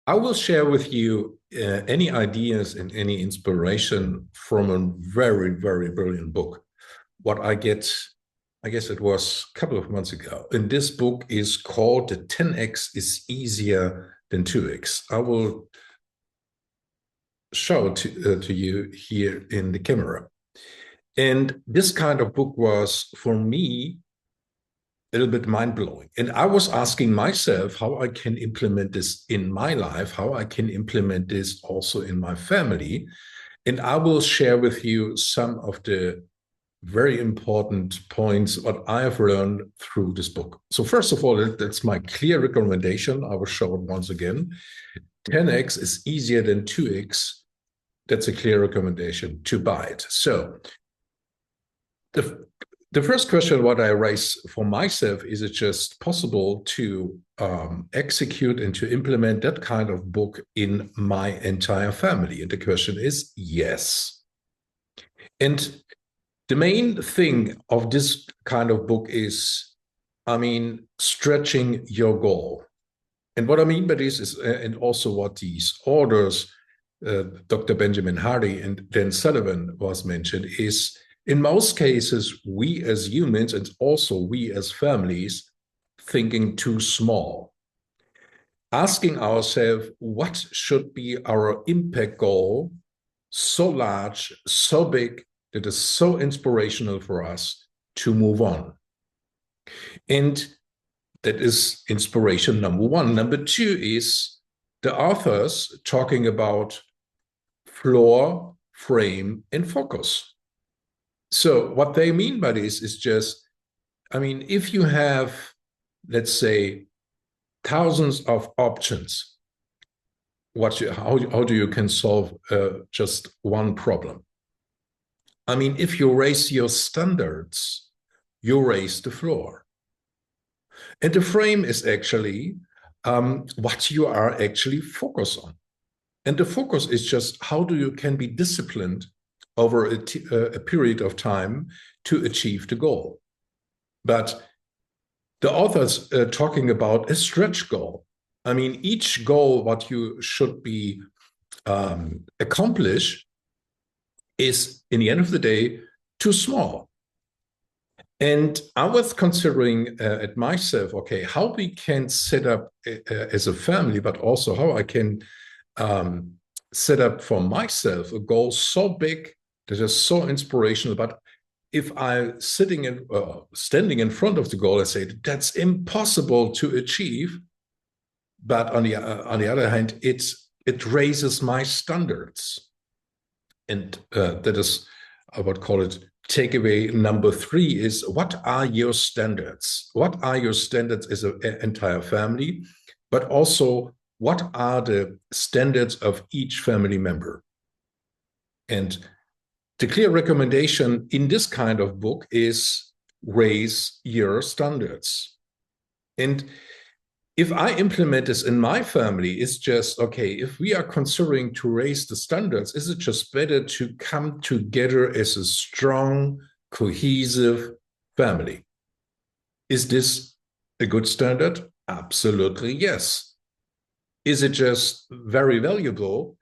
I will share with you any ideas and any inspiration from a very, very brilliant book. What I get, I guess it was a couple of months ago. And this book is called The 10x is Easier Than 2x. I will show to you here in the camera. And this kind of book was, for me, a little bit mind-blowing. And I was asking myself how I can implement this in my life, how I can implement this also in my family. And I will share with you some of the very important points what I have learned through this book. So first of all, that's my clear recommendation. I will show it once again. 10x is easier than 2x. That's a clear recommendation to buy it. So the first question what I raise for myself, is it just possible to execute and to implement that kind of book in my entire family? And the question is yes. And the main thing of this kind of book is, stretching your goal. And what I mean by this is, and also what these authors, Dr. Benjamin Hardy and Dan Sullivan was mentioned, is in most cases, we as humans and also we as families thinking too small. Asking ourselves, what should be our impact goal so large, so big, that is so inspirational for us to move on? And that is inspiration number one. Number two is the authors talking about floor, frame, and focus. So what they mean by this is just, if you have, let's say, thousands of options, how do you can solve just one problem? If you raise your standards, you raise the floor. And the frame is actually what you are actually focused on. And the focus is just how do you can be disciplined over a period of time to achieve the goal. But the author's talking about a stretch goal. Each goal, what you should be accomplish, is, in the end of the day, too small. And I was considering at myself, okay, how we can set up as a family, but also how I can set up for myself a goal so big that is so inspirational. But if I'm standing in front of the goal, I say that's impossible to achieve. But on the other hand, it raises my standards. And that is, I would call it, takeaway number three is, what are your standards? What are your standards as an entire family? But also, what are the standards of each family member? And the clear recommendation in this kind of book is raise your standards. And if I implement this in my family, it's just, okay, if we are considering to raise the standards, is it just better to come together as a strong, cohesive family? Is this a good standard? Absolutely, yes. Is it just very valuable?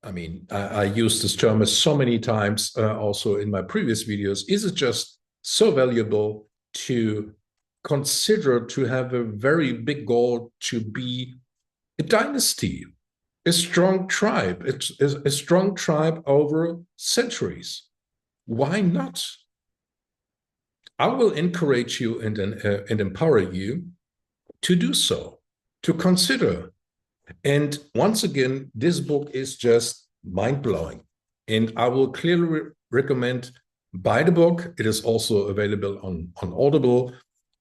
I use this term so many times also in my previous videos. Is it just so valuable to consider to have a very big goal to be a dynasty, a strong tribe, a strong tribe over centuries? Why not? I will encourage you and empower you to do so, to consider. And once again, this book is just mind-blowing. And I will clearly recommend buy the book. It is also available on Audible.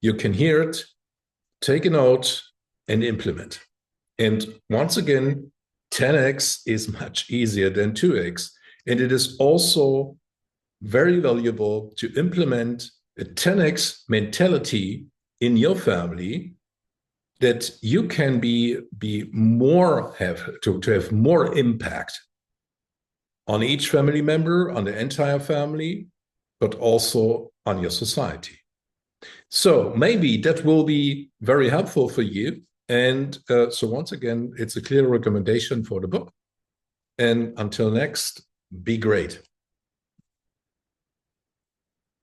You can hear it, take a note, and implement. And once again, 10x is much easier than 2x. And it is also very valuable to implement a 10x mentality in your family, that you can have more impact on each family member, on the entire family, but also on your society. So maybe that will be very helpful for you. And so once again, it's a clear recommendation for the book. And until next, be great.